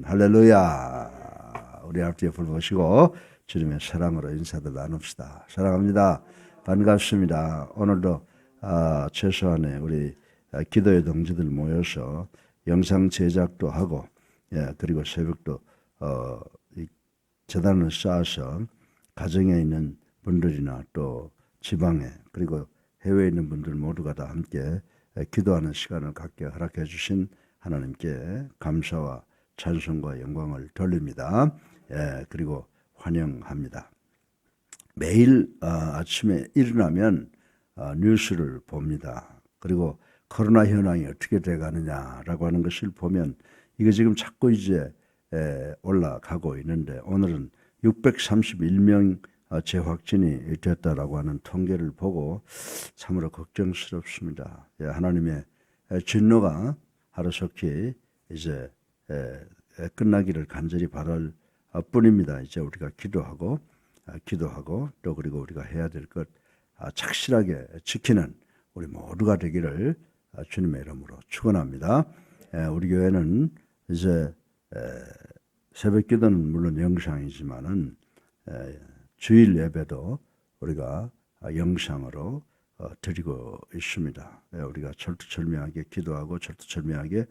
할렐루야. 우리 앞뒤에 불 보시고 주님의 사랑으로 인사도 나눕시다. 사랑합니다. 반갑습니다. 오늘도 최소한의 우리 기도의 동지들 모여서 영상 제작도 하고, 그리고 새벽도 이 재단을 쌓아서 가정에 있는 분들이나 또 지방에 그리고 해외에 있는 분들 모두가 다 함께 기도하는 시간을 갖게 허락해 주신 하나님께 감사와 찬송과 영광을 돌립니다. 그리고 환영합니다. 매일 아침에 일어나면 뉴스를 봅니다. 그리고 코로나 현황이 어떻게 돼가느냐라고 하는 것을 보면 이게 지금 자꾸 이제 올라가고 있는데, 오늘은 631명 재확진이 됐다라고 하는 통계를 보고 참으로 걱정스럽습니다. 하나님의 진노가 하루속히 이제 끝나기를 간절히 바랄 뿐입니다. 이제 우리가 기도하고 또 그리고 우리가 해야 될 것 착실하게 지키는 우리 모두가 되기를 주님의 이름으로 축원합니다. 우리 교회는 이제 새벽 기도는 물론 영상이지만은 주일 예배도 우리가 영상으로 드리고 있습니다. 우리가 철두철미하게 기도하고 철두철미하게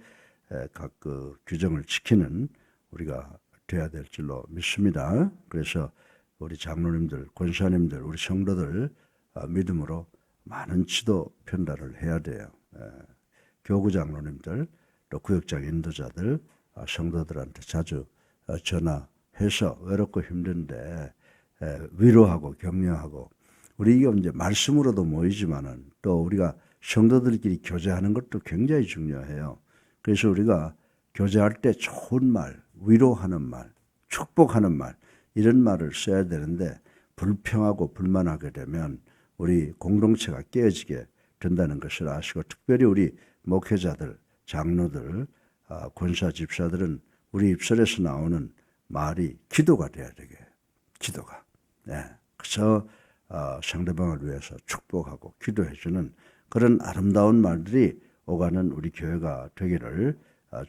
각 그 규정을 지키는 우리가 돼야 될 줄로 믿습니다. 그래서 우리 장로님들, 권사님들, 우리 성도들 믿음으로 많은 지도 편달을 해야 돼요. 교구 장로님들, 또 구역장 인도자들, 성도들한테 자주 전화해서 외롭고 힘든데 위로하고 격려하고, 우리 이게 이제 말씀으로도 모이지만은 또 우리가 성도들끼리 교제하는 것도 굉장히 중요해요. 그래서 우리가 교제할 때 좋은 말, 위로하는 말, 축복하는 말, 이런 말을 써야 되는데 불평하고 불만하게 되면 우리 공동체가 깨어지게 된다는 것을 아시고, 특별히 우리 목회자들, 장로들, 권사 집사들은 우리 입술에서 나오는 말이 기도가 돼야 되게, 기도가. 그래서 상대방을 위해서 축복하고 기도해주는 그런 아름다운 말들이 오가는 우리 교회가 되기를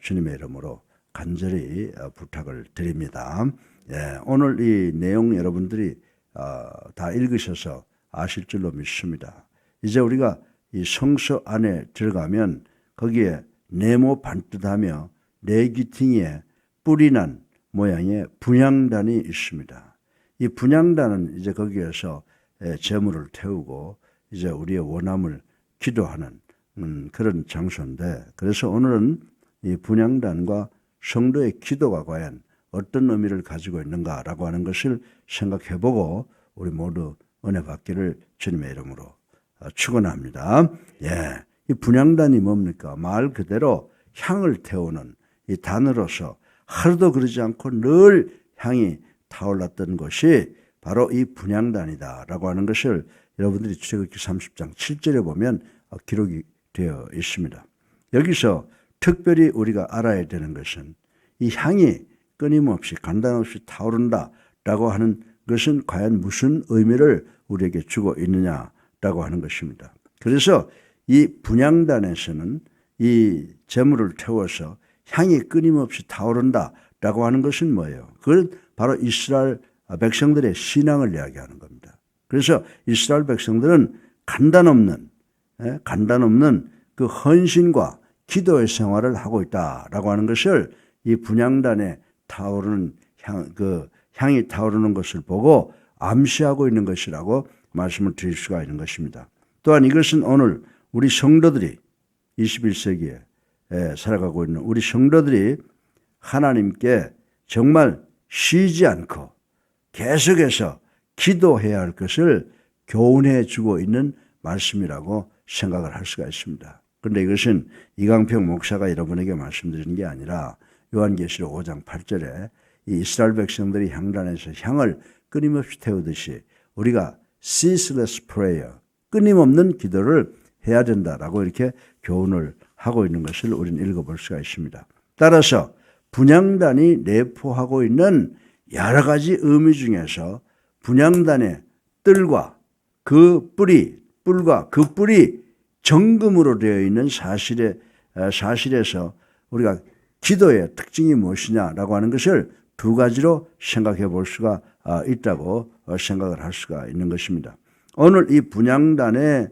주님의 이름으로 간절히 부탁을 드립니다. 오늘 이 내용 여러분들이 다 읽으셔서 아실 줄로 믿습니다. 이제 우리가 이 성소 안에 들어가면 거기에 네모 반듯하며 네 귀퉁이에 뿔이 난 모양의 분향단이 있습니다. 이 분향단은 이제 거기에서 제물을 태우고 이제 우리의 원함을 기도하는 그런 장소인데, 그래서 오늘은 이 분향단과 성도의 기도가 과연 어떤 의미를 가지고 있는가라고 하는 것을 생각해보고 우리 모두 은혜 받기를 주님의 이름으로 축원합니다. 이 분향단이 뭡니까? 말 그대로 향을 태우는 이 단으로서 하루도 그러지 않고 늘 향이 타올랐던 것이 바로 이 분향단이다라고 하는 것을 여러분들이 출애굽기 30장 7절에 보면 기록이 되어 있습니다. 여기서 특별히 우리가 알아야 되는 것은 이 향이 끊임없이 간단없이 타오른다라고 하는 것은 과연 무슨 의미를 우리에게 주고 있느냐라고 하는 것입니다. 그래서 이 분향단에서는 이 제물을 태워서 향이 끊임없이 타오른다라고 하는 것은 뭐예요? 그건 바로 이스라엘 백성들의 신앙을 이야기하는 겁니다. 그래서 이스라엘 백성들은 간단 없는 그 헌신과 기도의 생활을 하고 있다라고 하는 것을 이 분향단에 타오르는 향이 타오르는 것을 보고 암시하고 있는 것이라고 말씀을 드릴 수가 있는 것입니다. 또한 이것은 오늘 우리 성도들이 21세기에 살아가고 있는 우리 성도들이 하나님께 정말 쉬지 않고 계속해서 기도해야 할 것을 교훈해 주고 있는 말씀이라고 생각을 할 수가 있습니다. 그런데 이것은 이강평 목사가 여러분에게 말씀드리는 게 아니라 요한계시록 5장 8절에 이 이스라엘 백성들이 향단에서 향을 끊임없이 태우듯이 우리가 ceaseless prayer, 끊임없는 기도를 해야 된다라고 이렇게 교훈을 하고 있는 것을 우리는 읽어볼 수가 있습니다. 따라서 분향단이 내포하고 있는 여러 가지 의미 중에서 분향단의 뜰과 그 뿔과 그 뿔이 정금으로 되어 있는 사실에서 우리가 기도의 특징이 무엇이냐라고 하는 것을 두 가지로 생각해 볼 수가 있다고 생각을 할 수가 있는 것입니다. 오늘 이 분향단의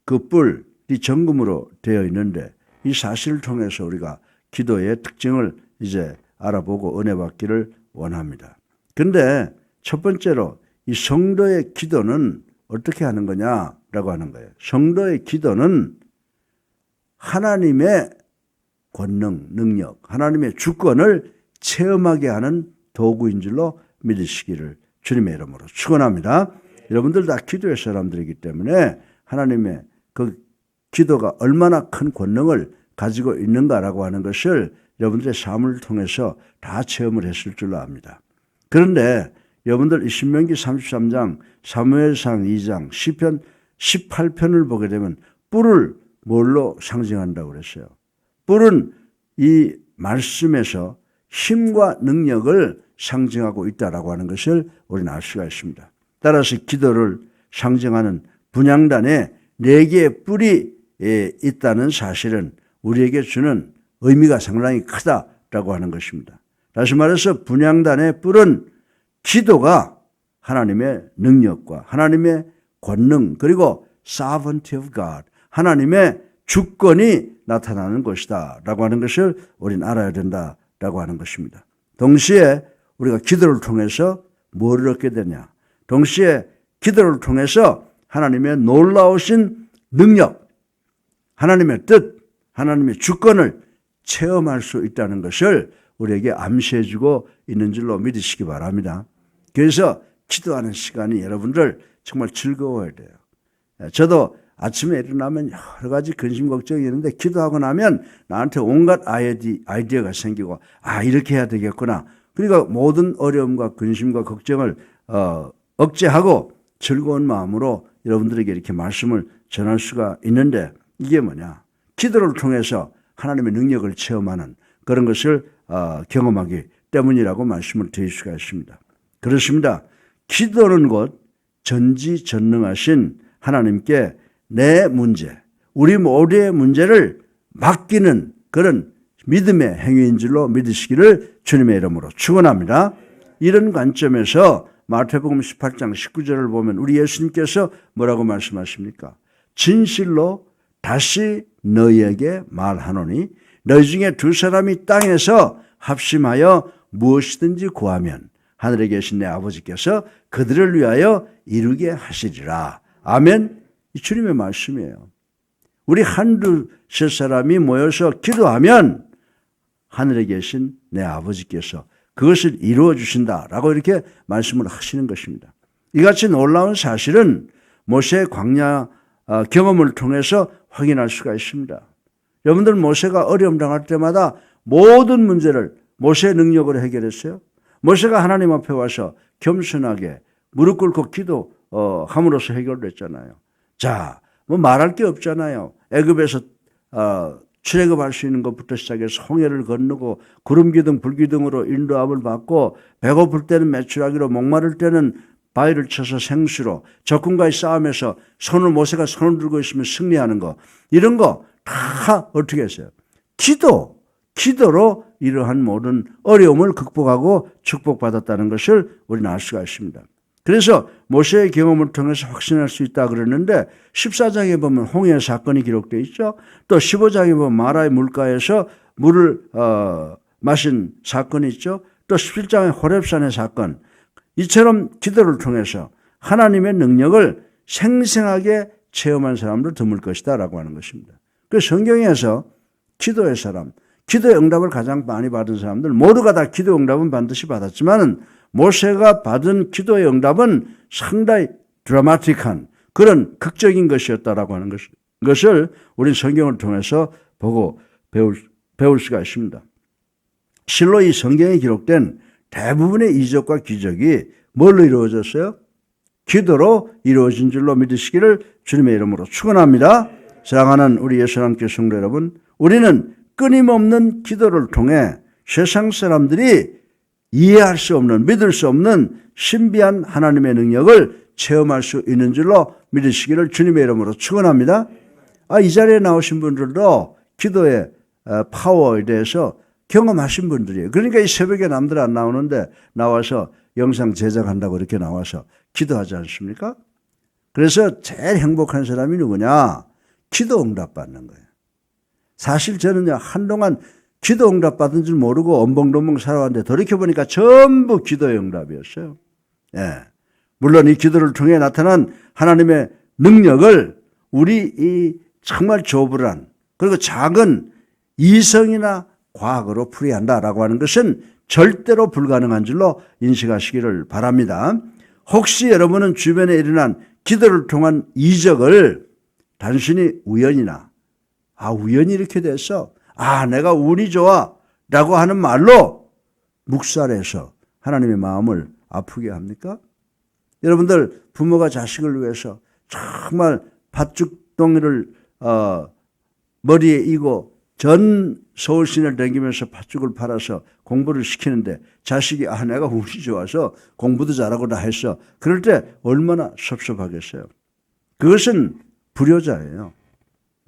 그 뿔이 정금으로 되어 있는데 이 사실을 통해서 우리가 기도의 특징을 이제 알아보고 은혜 받기를 원합니다. 그런데 첫 번째로 이 성도의 기도는 어떻게 하는 거냐라고 하는 거예요. 성도의 기도는 하나님의 권능, 능력, 하나님의 주권을 체험하게 하는 도구인 줄로 믿으시기를 주님의 이름으로 축원합니다. 여러분들 다 기도의 사람들이기 때문에 하나님의 그 기도가 얼마나 큰 권능을 가지고 있는가라고 하는 것을 여러분들의 삶을 통해서 다 체험을 했을 줄로 압니다. 그런데 여러분들 이 신명기 33장, 사무엘상 2장, 시편 18편을 보게 되면 뿔을 뭘로 상징한다고 그랬어요? 뿔은 이 말씀에서 힘과 능력을 상징하고 있다라고 하는 것을 우리는 알 수가 있습니다. 따라서 기도를 상징하는 분향단에 4개의 뿔이 있다는 사실은 우리에게 주는 의미가 상당히 크다라고 하는 것입니다. 다시 말해서 분향단의 뿔은 기도가 하나님의 능력과 하나님의 권능 그리고 sovereignty of God, 하나님의 주권이 나타나는 것이다 라고 하는 것을 우리는 알아야 된다라고 하는 것입니다. 동시에 우리가 기도를 통해서 뭘 얻게 되냐? 동시에 기도를 통해서 하나님의 놀라우신 능력, 하나님의 뜻, 하나님의 주권을 체험할 수 있다는 것을 우리에게 암시해 주고 있는 줄로 믿으시기 바랍니다. 그래서 기도하는 시간이 여러분들 정말 즐거워야 돼요. 저도 아침에 일어나면 여러 가지 근심 걱정이 있는데 기도하고 나면 나한테 온갖 아이디어가 생기고 이렇게 해야 되겠구나. 그러니까 모든 어려움과 근심과 걱정을 억제하고 즐거운 마음으로 여러분들에게 이렇게 말씀을 전할 수가 있는데 이게 뭐냐? 기도를 통해서 하나님의 능력을 체험하는 그런 것을 경험하기 때문이라고 말씀을 드릴 수가 있습니다. 그렇습니다. 기도는 곧 전지전능하신 하나님께 내 문제, 우리 모두의 문제를 맡기는 그런 믿음의 행위인 줄로 믿으시기를 주님의 이름으로 축원합니다. 이런 관점에서 마태복음 18장 19절을 보면 우리 예수님께서 뭐라고 말씀하십니까? 진실로 다시 너희에게 말하노니 너희 중에 두 사람이 땅에서 합심하여 무엇이든지 구하면 하늘에 계신 내 아버지께서 그들을 위하여 이루게 하시리라. 아멘. 이 주님의 말씀이에요. 우리 한두 세 사람이 모여서 기도하면 하늘에 계신 내 아버지께서 그것을 이루어 주신다라고 이렇게 말씀을 하시는 것입니다. 이같이 놀라운 사실은 모세의 광야 경험을 통해서 확인할 수가 있습니다. 여러분들 모세가 어려움 당할 때마다 모든 문제를 모세의 능력으로 해결했어요. 모세가 하나님 앞에 와서 겸손하게 무릎 꿇고 기도함으로써 해결됐잖아요. 자, 뭐 말할 게 없잖아요. 애굽에서 출애굽할 수 있는 것부터 시작해서 홍해를 건너고 구름기둥 불기둥으로 인도함을 받고 배고플 때는 메추라기로 목마를 때는 바위를 쳐서 생수로 적군과의 싸움에서 모세가 손을 들고 있으면 승리하는 거 이런 거 다 어떻게 했어요? 기도로 이러한 모든 어려움을 극복하고 축복받았다는 것을 우리는 알 수가 있습니다. 그래서 모세의 경험을 통해서 확신할 수 있다 그랬는데 14장에 보면 홍해 사건이 기록되어 있죠. 또 15장에 보면 마라의 물가에서 물을 마신 사건이 있죠. 또 17장의 호렙산의 사건. 이처럼 기도를 통해서 하나님의 능력을 생생하게 체험한 사람도 드물 것이다 라고 하는 것입니다. 그 성경에서 기도의 사람, 기도의 응답을 가장 많이 받은 사람들 모두가 다 기도 응답은 반드시 받았지만 모세가 받은 기도의 응답은 상당히 드라마틱한 그런 극적인 것이었다라고 하는 것을 우리 성경을 통해서 보고 배울 수가 있습니다. 실로 이 성경에 기록된 대부분의 이적과 기적이 뭘로 이루어졌어요? 기도로 이루어진 줄로 믿으시기를 주님의 이름으로 축원합니다. 사랑하는 우리 예수님께 성도 여러분, 우리는 끊임없는 기도를 통해 세상 사람들이 이해할 수 없는, 믿을 수 없는 신비한 하나님의 능력을 체험할 수 있는 줄로 믿으시기를 주님의 이름으로 축원합니다. 이 자리에 나오신 분들도 기도에 파워에 대해서 경험하신 분들이에요. 그러니까 이 새벽에 남들 안 나오는데 나와서 영상 제작한다고 이렇게 나와서 기도하지 않습니까? 그래서 제일 행복한 사람이 누구냐? 기도 응답 받는 거예요. 사실 저는요, 한동안 기도 응답 받은 줄 모르고 엄벙덤벙 살아왔는데 돌이켜보니까 전부 기도의 응답이었어요. 예. 물론 이 기도를 통해 나타난 하나님의 능력을 우리 이 정말 조불한 그리고 작은 이성이나 과학으로 풀이한다라고 하는 것은 절대로 불가능한 줄로 인식하시기를 바랍니다. 혹시 여러분은 주변에 일어난 기도를 통한 이적을 단순히 우연이나 우연히 이렇게 돼서 내가 운이 좋아 라고 하는 말로 묵살해서 하나님의 마음을 아프게 합니까? 여러분들 부모가 자식을 위해서 정말 팥죽덩이를 머리에 이고 전 서울 시내를 다니면서 팥죽을 팔아서 공부를 시키는데 자식이 내가 운이 좋아서 공부도 잘하고 다 했어. 그럴 때 얼마나 섭섭하겠어요. 그것은 불효자예요.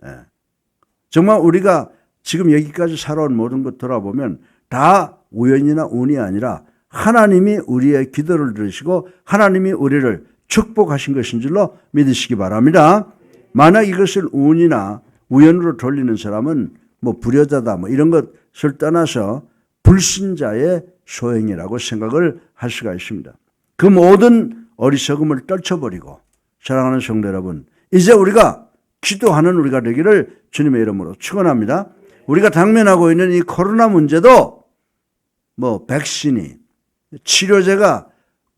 예. 정말 우리가 지금 여기까지 살아온 모든 것 돌아보면 다 우연이나 운이 아니라 하나님이 우리의 기도를 들으시고 하나님이 우리를 축복하신 것인 줄로 믿으시기 바랍니다. 만약 이것을 운이나 우연으로 돌리는 사람은 불효자다 이런 것을 떠나서 불신자의 소행이라고 생각을 할 수가 있습니다. 그 모든 어리석음을 떨쳐버리고 사랑하는 성도 여러분, 이제 우리가 기도하는 우리가 되기를 주님의 이름으로 축원합니다. 우리가 당면하고 있는 이 코로나 문제도 백신이 치료제가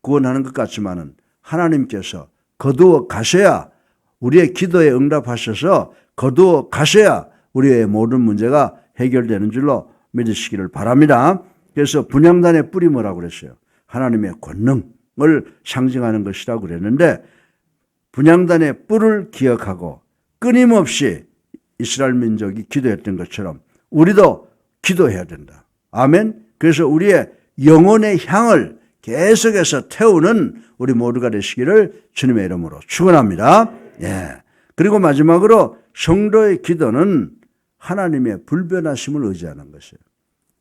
구원하는 것 같지만은 하나님께서 거두어 가셔야 우리의 기도에 응답하셔서 거두어 가셔야 우리의 모든 문제가 해결되는 줄로 믿으시기를 바랍니다. 그래서 분향단의 뿔이 뭐라고 그랬어요? 하나님의 권능을 상징하는 것이라고 그랬는데 분향단의 뿔을 기억하고 끊임없이 이스라엘 민족이 기도했던 것처럼 우리도 기도해야 된다. 아멘. 그래서 우리의 영혼의 향을 계속해서 태우는 우리 모두가 되시기를 주님의 이름으로 축원합니다. 예. 그리고 마지막으로 성도의 기도는 하나님의 불변하심을 의지하는 것이에요.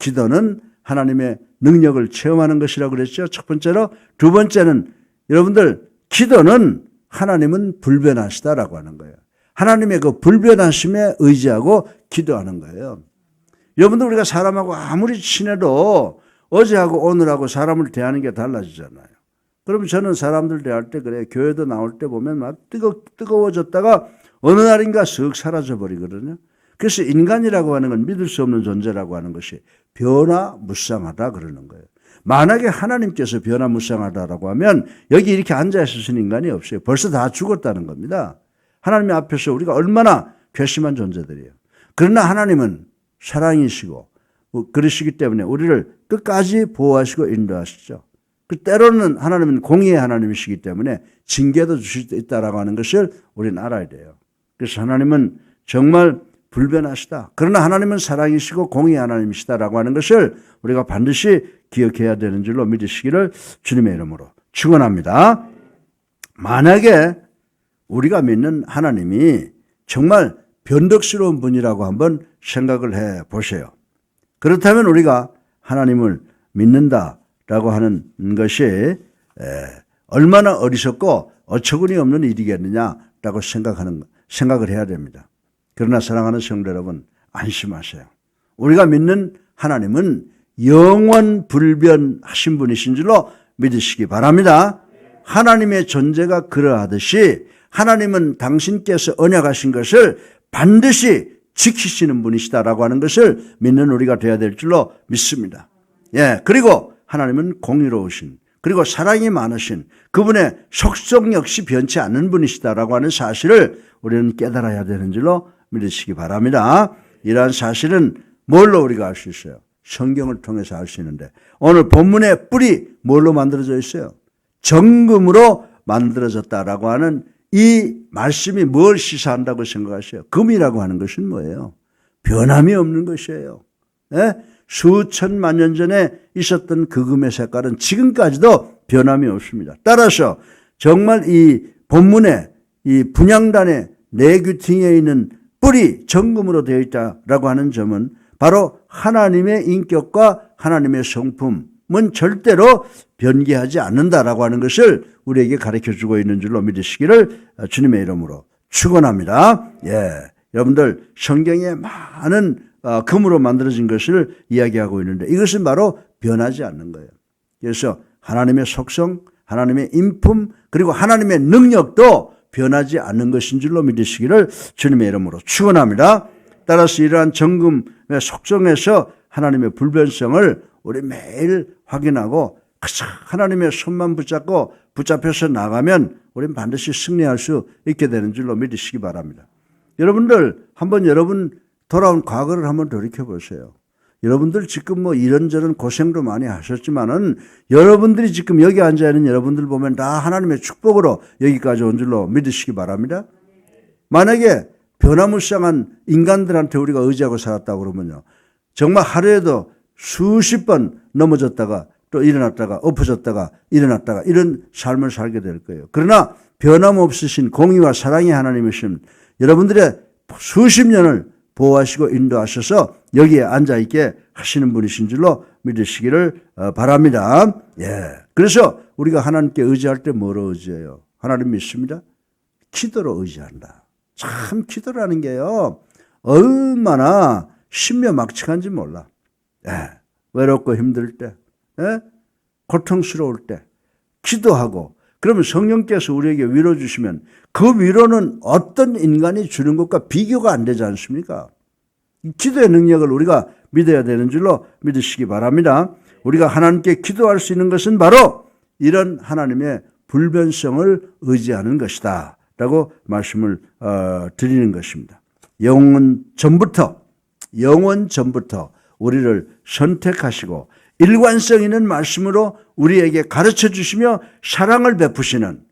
기도는 하나님의 능력을 체험하는 것이라고 그랬죠. 첫 번째로. 두 번째는 여러분들 기도는 하나님은 불변하시다라고 하는 거예요. 하나님의 그 불변하심에 의지하고 기도하는 거예요. 여러분들 우리가 사람하고 아무리 친해도 어제하고 오늘하고 사람을 대하는 게 달라지잖아요. 그러면 저는 사람들 대할 때 그래. 교회도 나올 때 보면 막 뜨거워졌다가 어느 날인가 쓱 사라져버리거든요. 그래서 인간이라고 하는 건 믿을 수 없는 존재라고 하는 것이 변화무쌍하다 그러는 거예요. 만약에 하나님께서 변화무쌍하다라고 하면 여기 이렇게 앉아있을 인간이 없어요. 벌써 다 죽었다는 겁니다. 하나님 앞에서 우리가 얼마나 괘씸한 존재들이에요. 그러나 하나님은 사랑이시고 그러시기 때문에 우리를 끝까지 보호하시고 인도하시죠. 때로는 하나님은 공의의 하나님이시기 때문에 징계도 주실 수 있다라고 하는 것을 우리는 알아야 돼요. 그래서 하나님은 정말 불변하시다. 그러나 하나님은 사랑이시고 공의의 하나님이시다라고 하는 것을 우리가 반드시 기억해야 되는 줄로 믿으시기를 주님의 이름으로 축원합니다. 만약에 우리가 믿는 하나님이 정말 변덕스러운 분이라고 한번 생각을 해 보세요. 그렇다면 우리가 하나님을 믿는다라고 하는 것이 얼마나 어리석고 어처구니 없는 일이겠느냐라고 생각을 해야 됩니다. 그러나 사랑하는 성도 여러분, 안심하세요. 우리가 믿는 하나님은 영원 불변하신 분이신 줄로 믿으시기 바랍니다. 하나님의 존재가 그러하듯이 하나님은 당신께서 언약하신 것을 반드시 지키시는 분이시다라고 하는 것을 믿는 우리가 되어야 될 줄로 믿습니다. 예, 그리고 하나님은 공의로우신 그리고 사랑이 많으신 그분의 속성 역시 변치 않는 분이시다라고 하는 사실을 우리는 깨달아야 되는 줄로 믿으시기 바랍니다. 이러한 사실은 뭘로 우리가 알 수 있어요? 성경을 통해서 알 수 있는데 오늘 본문의 뿔이 뭘로 만들어져 있어요? 정금으로 만들어졌다라고 하는 이 말씀이 뭘 시사한다고 생각하세요? 금이라고 하는 것은 뭐예요? 변함이 없는 것이에요. 예? 수천만 년 전에 있었던 그 금의 색깔은 지금까지도 변함이 없습니다. 따라서 정말 이 본문에 이 분향단의 내귀퉁이에 있는 뿔이 정금으로 되어 있다라고 하는 점은 바로 하나님의 인격과 하나님의 성품은 절대로 변개하지 않는다라고 하는 것을 우리에게 가르쳐주고 있는 줄로 믿으시기를 주님의 이름으로 축원합니다. 여러분들 성경에 많은 금으로 만들어진 것을 이야기하고 있는데 이것은 바로 변하지 않는 거예요. 그래서 하나님의 속성, 하나님의 인품, 그리고 하나님의 능력도 변하지 않는 것인 줄로 믿으시기를 주님의 이름으로 축원합니다. 따라서 이러한 정금의 속성에서 하나님의 불변성을 우리 매일 확인하고 하나님의 손만 붙잡고 붙잡혀서 나가면 우리는 반드시 승리할 수 있게 되는 줄로 믿으시기 바랍니다. 여러분들 한번 여러분 돌아온 과거를 한번 돌이켜 보세요. 여러분들 지금 뭐 이런저런 고생도 많이 하셨지만은 여러분들이 지금 여기 앉아 있는 여러분들 보면 다 하나님의 축복으로 여기까지 온 줄로 믿으시기 바랍니다. 만약에 변화무쌍한 인간들한테 우리가 의지하고 살았다고 그러면요, 정말 하루에도 수십 번 넘어졌다가 또 일어났다가 엎어졌다가 일어났다가 이런 삶을 살게 될 거예요. 그러나 변함없으신 공의와 사랑의 하나님이신 여러분들의 수십 년을 보호하시고 인도하셔서 여기에 앉아있게 하시는 분이신 줄로 믿으시기를 바랍니다. 그래서 우리가 하나님께 의지할 때 뭐로 의지해요? 하나님 믿습니다. 기도로 의지한다. 참 기도라는 게요, 얼마나 신묘막측한지 몰라. 외롭고 힘들 때, 고통스러울 때 기도하고, 그러면 성령께서 우리에게 위로 주시면 그 위로는 어떤 인간이 주는 것과 비교가 안 되지 않습니까? 기도의 능력을 우리가 믿어야 되는 줄로 믿으시기 바랍니다. 우리가 하나님께 기도할 수 있는 것은 바로 이런 하나님의 불변성을 의지하는 것이다 라고 말씀을 드리는 것입니다. 영원 전부터 우리를 선택하시고 일관성 있는 말씀으로 우리에게 가르쳐 주시며 사랑을 베푸시는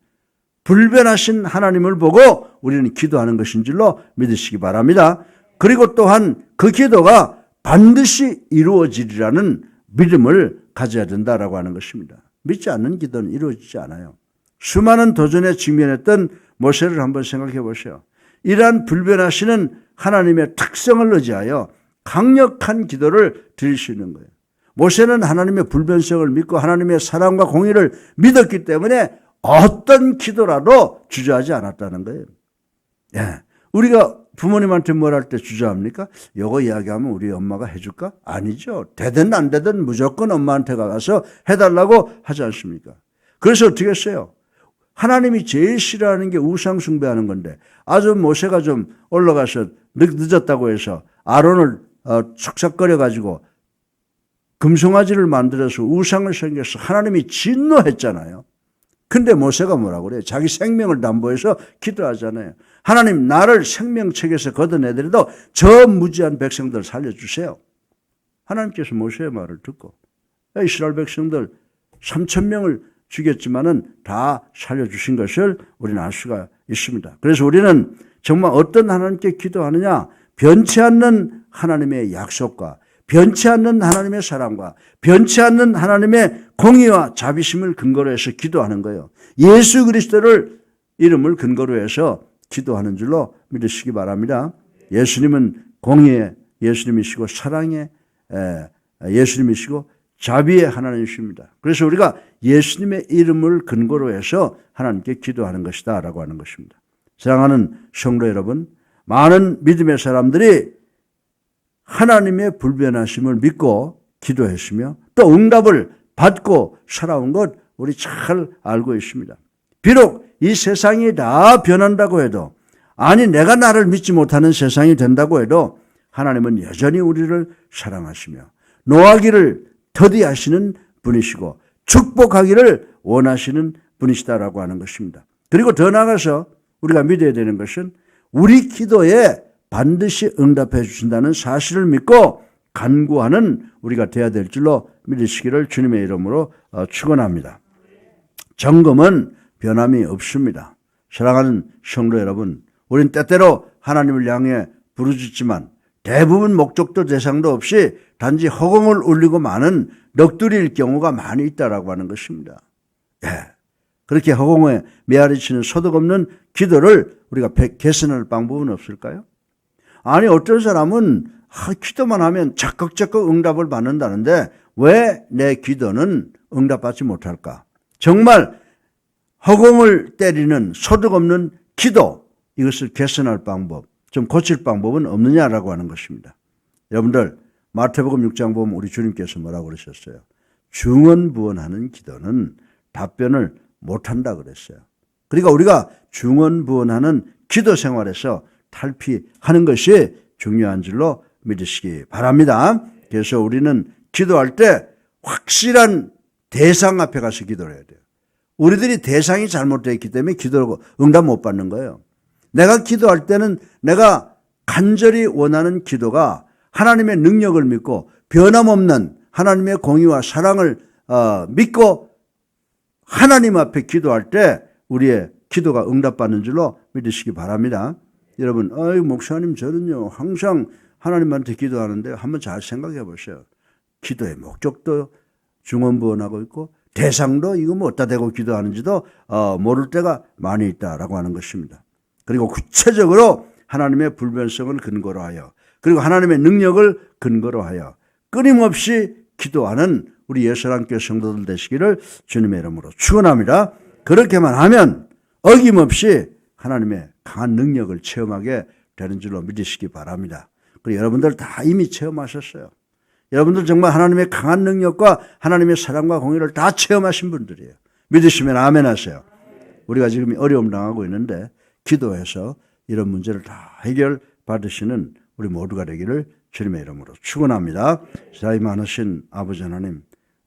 불변하신 하나님을 보고 우리는 기도하는 것인 줄로 믿으시기 바랍니다. 그리고 또한 그 기도가 반드시 이루어지리라는 믿음을 가져야 된다라고 하는 것입니다. 믿지 않는 기도는 이루어지지 않아요. 수많은 도전에 직면했던 모세를 한번 생각해 보세요. 이러한 불변하시는 하나님의 특성을 의지하여 강력한 기도를 드릴 수 있는 거예요. 모세는 하나님의 불변성을 믿고 하나님의 사랑과 공의를 믿었기 때문에 어떤 기도라도 주저하지 않았다는 거예요. 우리가 부모님한테 뭘 할 때 주저합니까? 이거 이야기하면 우리 엄마가 해줄까? 아니죠. 되든 안 되든 무조건 엄마한테 가서 해달라고 하지 않습니까? 그래서 어떻게 했어요? 하나님이 제일 싫어하는 게 우상 숭배하는 건데 아주 모세가 좀 올라가서 늦었다고 해서 아론을 척삭거려가지고 금송아지를 만들어서 우상을 섬겨서 하나님이 진노했잖아요. 근데 모세가 뭐라고 그래요? 자기 생명을 담보해서 기도하잖아요. 하나님, 나를 생명책에서 걷어내더라도 저 무지한 백성들 살려주세요. 하나님께서 모세의 말을 듣고 이스라엘 백성들 3,000명을 죽였지만은 다 살려주신 것을 우리는 알 수가 있습니다. 그래서 우리는 정말 어떤 하나님께 기도하느냐? 변치 않는 하나님의 약속과 변치 않는 하나님의 사랑과 변치 않는 하나님의 공의와 자비심을 근거로 해서 기도하는 거예요. 예수 그리스도를 이름을 근거로 해서 기도하는 줄로 믿으시기 바랍니다. 예수님은 공의의 예수님이시고 사랑의 예수님이시고 자비의 하나님이십니다. 그래서 우리가 예수님의 이름을 근거로 해서 하나님께 기도하는 것이다 라고 하는 것입니다. 사랑하는 성도 여러분, 많은 믿음의 사람들이 하나님의 불변하심을 믿고 기도했으며 또 응답을 받고 살아온 것 우리 잘 알고 있습니다. 비록 이 세상이 다 변한다고 해도, 아니 내가 나를 믿지 못하는 세상이 된다고 해도 하나님은 여전히 우리를 사랑하시며 노하기를 더디하시는 분이시고 축복하기를 원하시는 분이시다라고 하는 것입니다. 그리고 더 나아가서 우리가 믿어야 되는 것은 우리 기도에 반드시 응답해 주신다는 사실을 믿고 간구하는 우리가 되어야 될 줄로 믿으시기를 주님의 이름으로 축원합니다. 정금은 변함이 없습니다. 사랑하는 성도 여러분, 우린 때때로 하나님을 향해 부르짖지만 대부분 목적도 대상도 없이 단지 허공을 울리고 마는 넋두리일 경우가 많이 있다라고 하는 것입니다. 그렇게 허공에 메아리치는 소득 없는 기도를 우리가 개선할 방법은 없을까요? 아니 어떤 사람은 기도만 하면 적극적극 응답을 받는다는데 왜 내 기도는 응답받지 못할까? 정말 허공을 때리는 소득 없는 기도, 이것을 개선할 방법, 좀 고칠 방법은 없느냐라고 하는 것입니다. 여러분들 마태복음 6장 보면 우리 주님께서 뭐라고 그러셨어요? 중언부언하는 기도는 답변을 못한다 그랬어요. 그러니까 우리가 중언부언하는 기도 생활에서 탈피하는 것이 중요한 줄로 믿으시기 바랍니다. 그래서 우리는 기도할 때 확실한 대상 앞에 가서 기도를 해야 돼요. 우리들이 대상이 잘못되어 있기 때문에 기도를 응답 못 받는 거예요. 내가 기도할 때는 내가 간절히 원하는 기도가 하나님의 능력을 믿고 변함없는 하나님의 공의와 사랑을 믿고 하나님 앞에 기도할 때 우리의 기도가 응답받는 줄로 믿으시기 바랍니다. 여러분, 목사님 저는요 항상 하나님한테 기도하는데 한번 잘 생각해 보세요. 기도의 목적도 중언부언하고 있고 대상도 이거 뭐 어디다 대고 기도하는지도 모를 때가 많이 있다라고 하는 것입니다. 그리고 구체적으로 하나님의 불변성을 근거로 하여 그리고 하나님의 능력을 근거로 하여 끊임없이 기도하는 우리 예수랑교회 성도들 되시기를 주님의 이름으로 축원합니다. 그렇게만 하면 어김없이 하나님의 강한 능력을 체험하게 되는 줄로 믿으시기 바랍니다. 그리고 여러분들 다 이미 체험하셨어요. 여러분들 정말 하나님의 강한 능력과 하나님의 사랑과 공의를 다 체험하신 분들이에요. 믿으시면 아멘 하세요. 우리가 지금 어려움 당하고 있는데 기도해서 이런 문제를 다 해결받으시는 우리 모두가 되기를 주님의 이름으로 축원합니다. 사랑이 많으신 아버지 하나님,